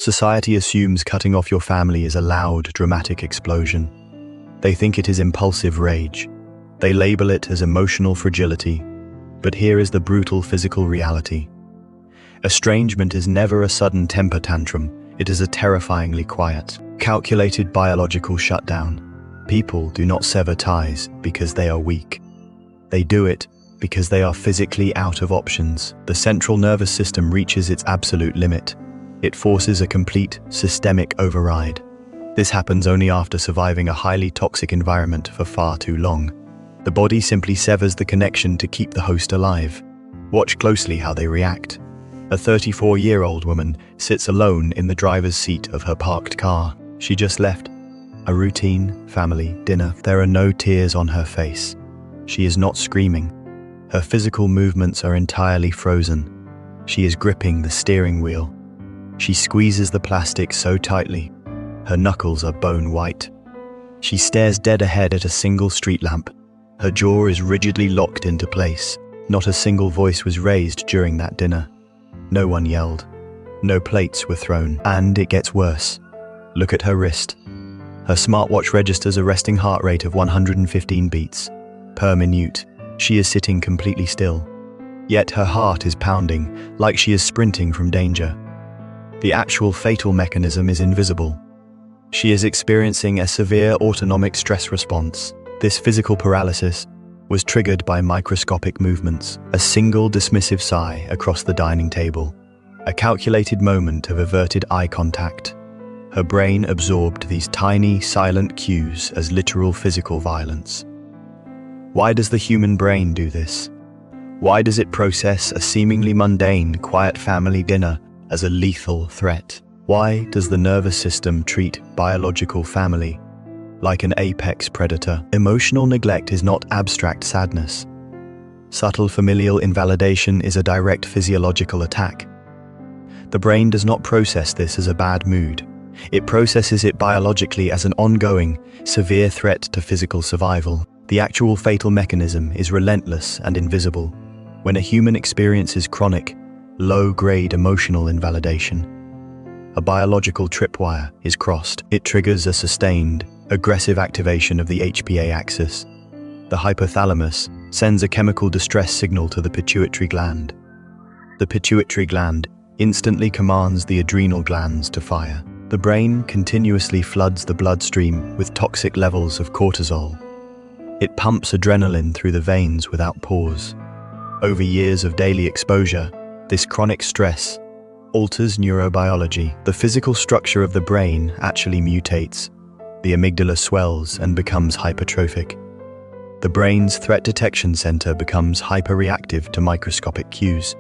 Society assumes cutting off your family is a loud, dramatic explosion. They think it is impulsive rage. They label it as emotional fragility. But here is the brutal physical reality. Estrangement is never a sudden temper tantrum. It is a terrifyingly quiet, calculated biological shutdown. People do not sever ties because they are weak. They do it because they are physically out of options. The central nervous system reaches its absolute limit. It forces a complete, systemic override. This happens only after surviving a highly toxic environment for far too long. The body simply severs the connection to keep the host alive. Watch closely how they react. A 34-year-old woman sits alone in the driver's seat of her parked car. She just left a routine family dinner. There are no tears on her face. She is not screaming. Her physical movements are entirely frozen. She is gripping the steering wheel. She squeezes the plastic so tightly. Her knuckles are bone white. She stares dead ahead at a single street lamp. Her jaw is rigidly locked into place. Not a single voice was raised during that dinner. No one yelled. No plates were thrown. And it gets worse. Look at her wrist. Her smartwatch registers a resting heart rate of 115 beats per minute. She is sitting completely still. Yet her heart is pounding, like she is sprinting from danger. The actual fatal mechanism is invisible. She is experiencing a severe autonomic stress response. This physical paralysis was triggered by microscopic movements, a single dismissive sigh across the dining table, a calculated moment of averted eye contact. Her brain absorbed these tiny, silent cues as literal physical violence. Why does the human brain do this? Why does it process a seemingly mundane, quiet family dinner as a lethal threat? Why does the nervous system treat biological family like an apex predator? Emotional neglect is not abstract sadness. Subtle familial invalidation is a direct physiological attack. The brain does not process this as a bad mood. It processes it biologically as an ongoing, severe threat to physical survival. The actual fatal mechanism is relentless and invisible. When a human experiences chronic, low-grade emotional invalidation, a biological tripwire is crossed. It triggers a sustained, aggressive activation of the HPA axis. The hypothalamus sends a chemical distress signal to the pituitary gland. The pituitary gland instantly commands the adrenal glands to fire. The brain continuously floods the bloodstream with toxic levels of cortisol. It pumps adrenaline through the veins without pause. Over years of daily exposure, this chronic stress alters neurobiology. The physical structure of the brain actually mutates. The amygdala swells and becomes hypertrophic. The brain's threat detection center becomes hyperreactive to microscopic cues.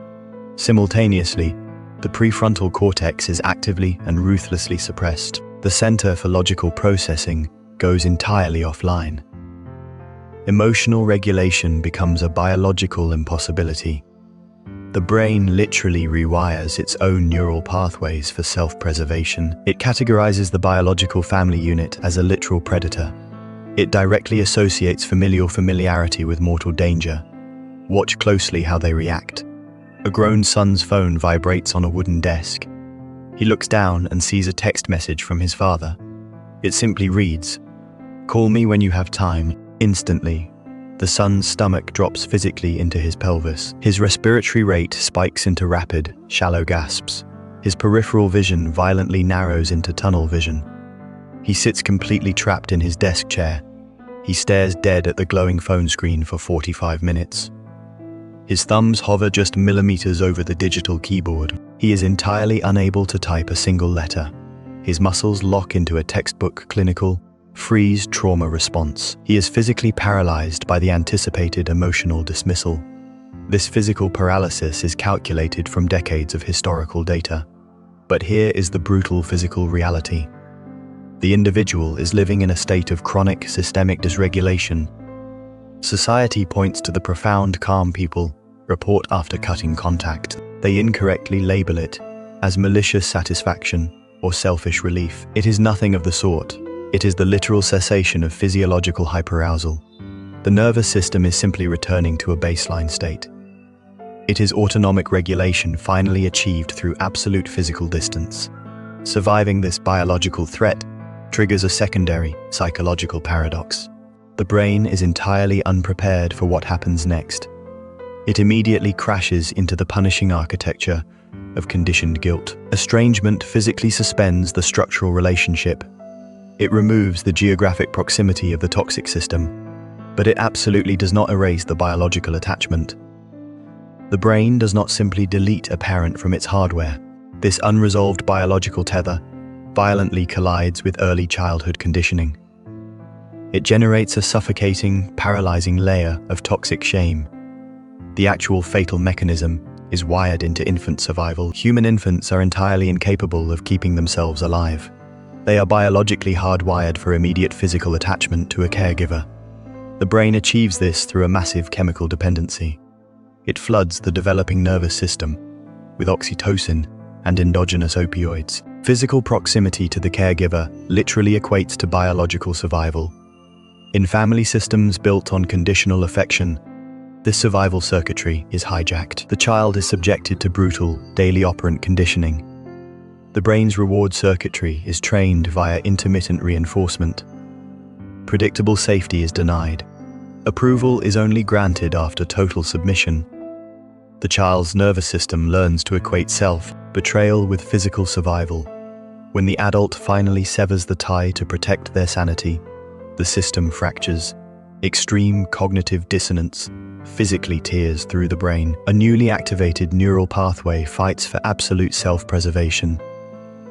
Simultaneously, the prefrontal cortex is actively and ruthlessly suppressed. The center for logical processing goes entirely offline. Emotional regulation becomes a biological impossibility. The brain literally rewires its own neural pathways for self-preservation. It categorizes the biological family unit as a literal predator. It directly associates familiarity with mortal danger. Watch closely how they react. A grown son's phone vibrates on a wooden desk. He looks down and sees a text message from his father. It simply reads, "Call me when you have time." Instantly, the son's stomach drops physically into his pelvis. His respiratory rate spikes into rapid, shallow gasps. His peripheral vision violently narrows into tunnel vision. He sits completely trapped in his desk chair. He stares dead at the glowing phone screen for 45 minutes. His thumbs hover just millimeters over the digital keyboard. He is entirely unable to type a single letter. His muscles lock into a textbook clinical, freeze trauma response. He is physically paralyzed by the anticipated emotional dismissal. This physical paralysis is calculated from decades of historical data. But here is the brutal physical reality. The individual is living in a state of chronic systemic dysregulation. Society points to the profound calm people report after cutting contact. They incorrectly label it as malicious satisfaction or selfish relief. It is nothing of the sort. It is the literal cessation of physiological hyperarousal. The nervous system is simply returning to a baseline state. It is autonomic regulation finally achieved through absolute physical distance. Surviving this biological threat triggers a secondary psychological paradox. The brain is entirely unprepared for what happens next. It immediately crashes into the punishing architecture of conditioned guilt. Estrangement physically suspends the structural relationship. It removes the geographic proximity of the toxic system, but it absolutely does not erase the biological attachment. The brain does not simply delete a parent from its hardware. This unresolved biological tether violently collides with early childhood conditioning. It generates a suffocating, paralyzing layer of toxic shame. The actual fatal mechanism is wired into infant survival. Human infants are entirely incapable of keeping themselves alive. They are biologically hardwired for immediate physical attachment to a caregiver. The brain achieves this through a massive chemical dependency. It floods the developing nervous system with oxytocin and endogenous opioids. Physical proximity to the caregiver literally equates to biological survival. In family systems built on conditional affection, this survival circuitry is hijacked. The child is subjected to brutal, daily operant conditioning. The brain's reward circuitry is trained via intermittent reinforcement. Predictable safety is denied. Approval is only granted after total submission. The child's nervous system learns to equate self-betrayal with physical survival. When the adult finally severs the tie to protect their sanity, the system fractures. Extreme cognitive dissonance physically tears through the brain. A newly activated neural pathway fights for absolute self-preservation.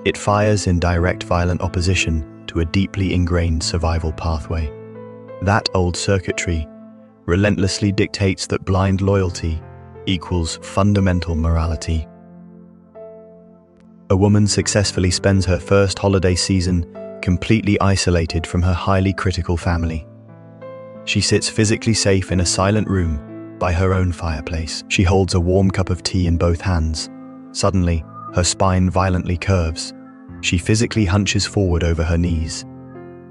It fires in direct violent opposition to a deeply ingrained survival pathway. That old circuitry relentlessly dictates that blind loyalty equals fundamental morality. A woman successfully spends her first holiday season completely isolated from her highly critical family. She sits physically safe in a silent room by her own fireplace. She holds a warm cup of tea in both hands. Suddenly, her spine violently curves. She physically hunches forward over her knees.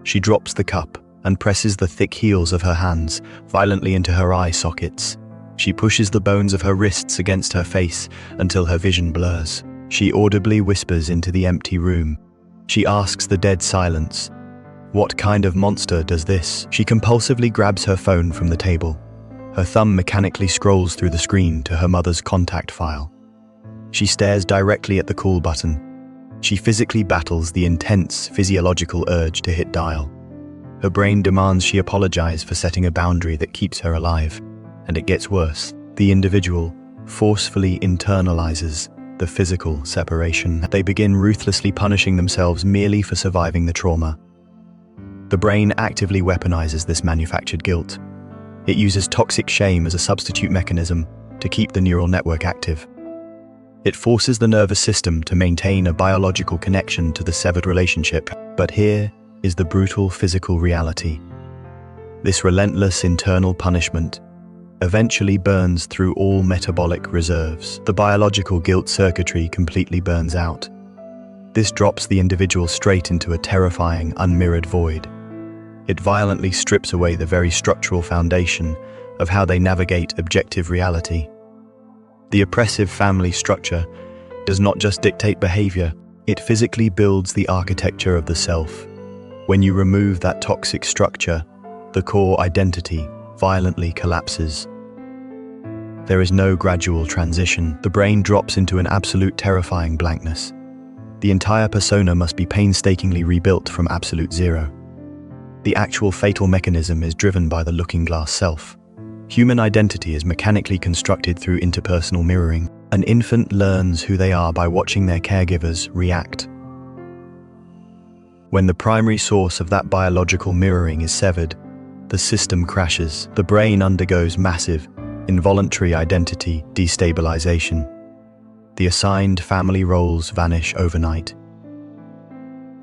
She drops the cup and presses the thick heels of her hands violently into her eye sockets. She pushes the bones of her wrists against her face until her vision blurs. She audibly whispers into the empty room. She asks the dead silence, "What kind of monster does this?" She compulsively grabs her phone from the table. Her thumb mechanically scrolls through the screen to her mother's contact file. She stares directly at the call button. She physically battles the intense physiological urge to hit dial. Her brain demands she apologize for setting a boundary that keeps her alive. And it gets worse. The individual forcefully internalizes the physical separation. They begin ruthlessly punishing themselves merely for surviving the trauma. The brain actively weaponizes this manufactured guilt. It uses toxic shame as a substitute mechanism to keep the neural network active. It forces the nervous system to maintain a biological connection to the severed relationship. But here is the brutal physical reality. This relentless internal punishment eventually burns through all metabolic reserves. The biological guilt circuitry completely burns out. This drops the individual straight into a terrifying, unmirrored void. It violently strips away the very structural foundation of how they navigate objective reality. The oppressive family structure does not just dictate behavior, it physically builds the architecture of the self. When you remove that toxic structure, the core identity violently collapses. There is no gradual transition. The brain drops into an absolute terrifying blankness. The entire persona must be painstakingly rebuilt from absolute zero. The actual fatal mechanism is driven by the looking glass self. Human identity is mechanically constructed through interpersonal mirroring. An infant learns who they are by watching their caregivers react. When the primary source of that biological mirroring is severed, the system crashes. The brain undergoes massive, involuntary identity destabilization. The assigned family roles vanish overnight.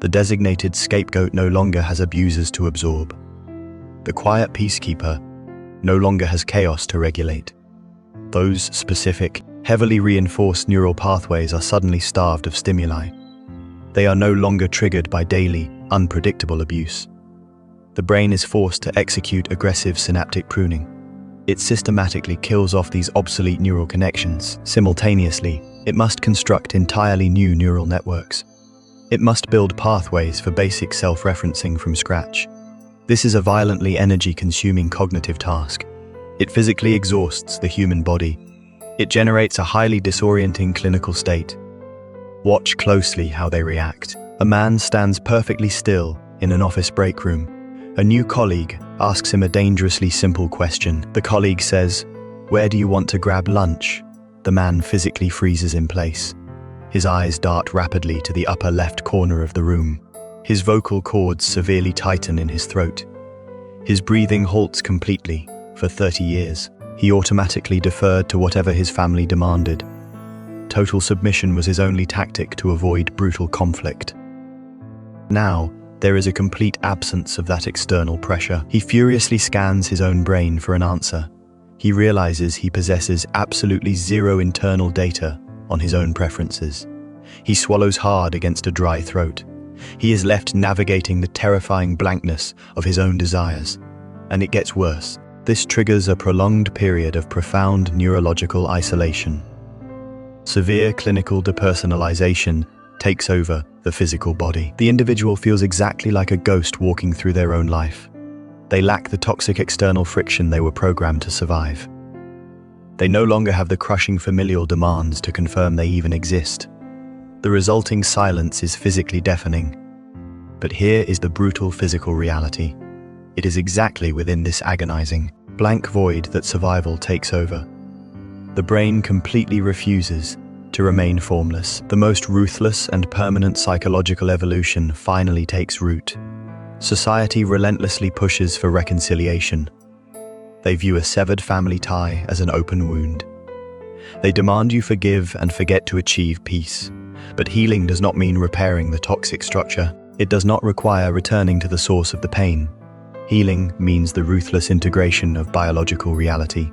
The designated scapegoat no longer has abusers to absorb. The quiet peacekeeper no longer has chaos to regulate. Those specific, heavily reinforced neural pathways are suddenly starved of stimuli. They are no longer triggered by daily, unpredictable abuse. The brain is forced to execute aggressive synaptic pruning. It systematically kills off these obsolete neural connections. Simultaneously, it must construct entirely new neural networks. It must build pathways for basic self-referencing from scratch. This is a violently energy-consuming cognitive task. It physically exhausts the human body. It generates a highly disorienting clinical state. Watch closely how they react. A man stands perfectly still in an office break room. A new colleague asks him a dangerously simple question. The colleague says, "Where do you want to grab lunch?" The man physically freezes in place. His eyes dart rapidly to the upper left corner of the room. His vocal cords severely tighten in his throat. His breathing halts completely. For 30 years, he automatically deferred to whatever his family demanded. Total submission was his only tactic to avoid brutal conflict. Now, there is a complete absence of that external pressure. He furiously scans his own brain for an answer. He realizes he possesses absolutely zero internal data on his own preferences. He swallows hard against a dry throat. He is left navigating the terrifying blankness of his own desires. And it gets worse. This triggers a prolonged period of profound neurological isolation. Severe clinical depersonalization takes over the physical body. The individual feels exactly like a ghost walking through their own life. They lack the toxic external friction they were programmed to survive. They no longer have the crushing familial demands to confirm they even exist. The resulting silence is physically deafening. But here is the brutal physical reality. It is exactly within this agonizing, blank void that survival takes over. The brain completely refuses to remain formless. The most ruthless and permanent psychological evolution finally takes root. Society relentlessly pushes for reconciliation. They view a severed family tie as an open wound. They demand you forgive and forget to achieve peace. But healing does not mean repairing the toxic structure. It does not require returning to the source of the pain. Healing means the ruthless integration of biological reality.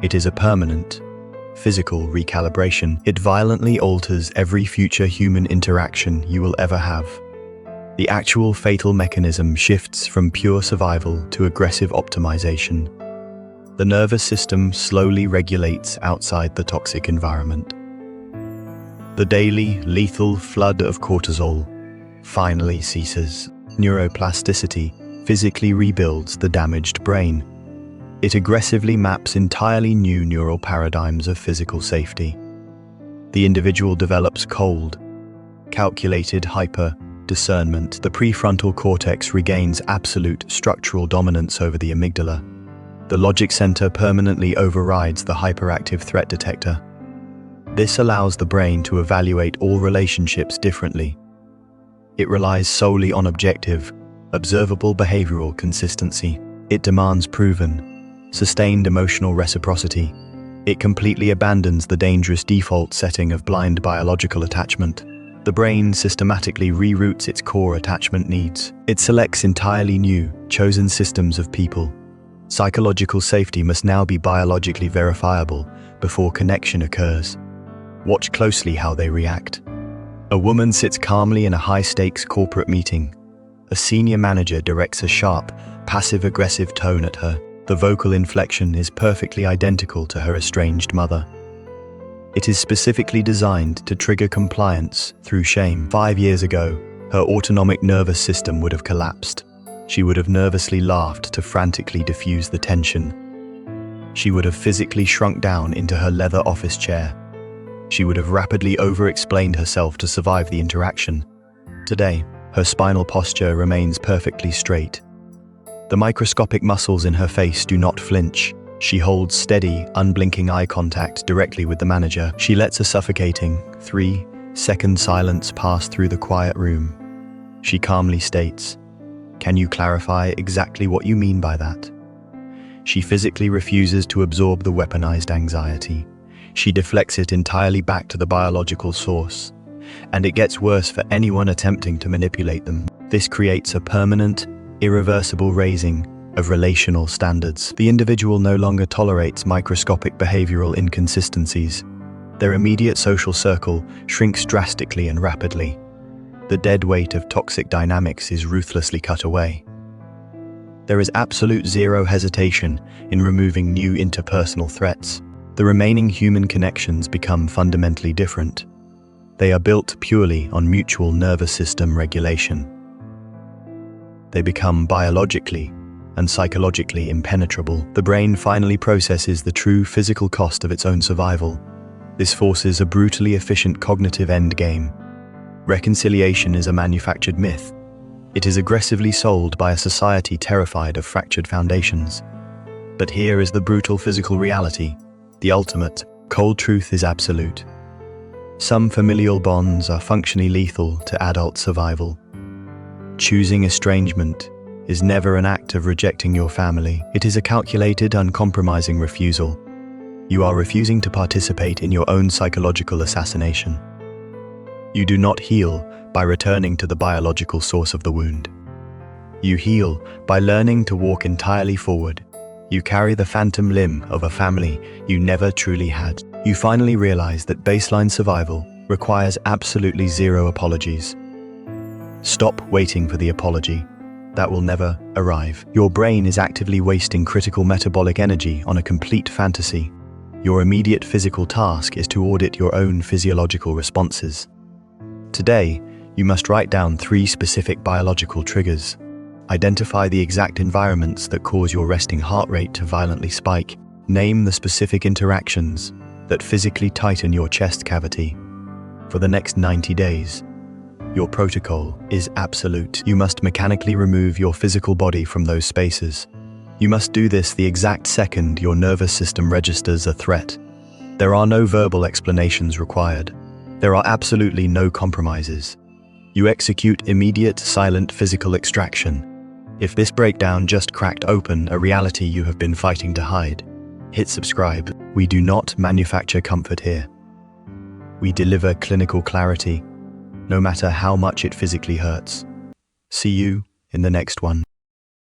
It is a permanent, physical recalibration. It violently alters every future human interaction you will ever have. The actual fatal mechanism shifts from pure survival to aggressive optimization. The nervous system slowly regulates outside the toxic environment. The daily, lethal flood of cortisol finally ceases. Neuroplasticity physically rebuilds the damaged brain. It aggressively maps entirely new neural paradigms of physical safety. The individual develops cold, calculated hyper-discernment. The prefrontal cortex regains absolute structural dominance over the amygdala. The logic center permanently overrides the hyperactive threat detector. This allows the brain to evaluate all relationships differently. It relies solely on objective, observable behavioral consistency. It demands proven, sustained emotional reciprocity. It completely abandons the dangerous default setting of blind biological attachment. The brain systematically reroutes its core attachment needs. It selects entirely new, chosen systems of people. Psychological safety must now be biologically verifiable before connection occurs. Watch closely how they react. A woman sits calmly in a high-stakes corporate meeting. A senior manager directs a sharp, passive-aggressive tone at her. The vocal inflection is perfectly identical to her estranged mother. It is specifically designed to trigger compliance through shame. 5 years ago, her autonomic nervous system would have collapsed. She would have nervously laughed to frantically diffuse the tension. She would have physically shrunk down into her leather office chair. She would have rapidly over-explained herself to survive the interaction. Today, her spinal posture remains perfectly straight. The microscopic muscles in her face do not flinch. She holds steady, unblinking eye contact directly with the manager. She lets a suffocating, 3-second silence pass through the quiet room. She calmly states, "Can you clarify exactly what you mean by that?" She physically refuses to absorb the weaponized anxiety. She deflects it entirely back to the biological source. And it gets worse for anyone attempting to manipulate them. This creates a permanent, irreversible raising of relational standards. The individual no longer tolerates microscopic behavioral inconsistencies. Their immediate social circle shrinks drastically and rapidly. The dead weight of toxic dynamics is ruthlessly cut away. There is absolute zero hesitation in removing new interpersonal threats. The remaining human connections become fundamentally different. They are built purely on mutual nervous system regulation. They become biologically and psychologically impenetrable. The brain finally processes the true physical cost of its own survival. This forces a brutally efficient cognitive endgame. Reconciliation is a manufactured myth. It is aggressively sold by a society terrified of fractured foundations. But here is the brutal physical reality. The ultimate, cold truth is absolute. Some familial bonds are functionally lethal to adult survival. Choosing estrangement is never an act of rejecting your family. It is a calculated, uncompromising refusal. You are refusing to participate in your own psychological assassination. You do not heal by returning to the biological source of the wound. You heal by learning to walk entirely forward. You carry the phantom limb of a family you never truly had. You finally realize that baseline survival requires absolutely zero apologies. Stop waiting for the apology. That will never arrive. Your brain is actively wasting critical metabolic energy on a complete fantasy. Your immediate physical task is to audit your own physiological responses. Today, you must write down 3 specific biological triggers. Identify the exact environments that cause your resting heart rate to violently spike. Name the specific interactions that physically tighten your chest cavity. For the next 90 days, your protocol is absolute. You must mechanically remove your physical body from those spaces. You must do this the exact second your nervous system registers a threat. There are no verbal explanations required. There are absolutely no compromises. You execute immediate, silent physical extraction. If this breakdown just cracked open a reality you have been fighting to hide, hit subscribe. We do not manufacture comfort here. We deliver clinical clarity, no matter how much it physically hurts. See you in the next one.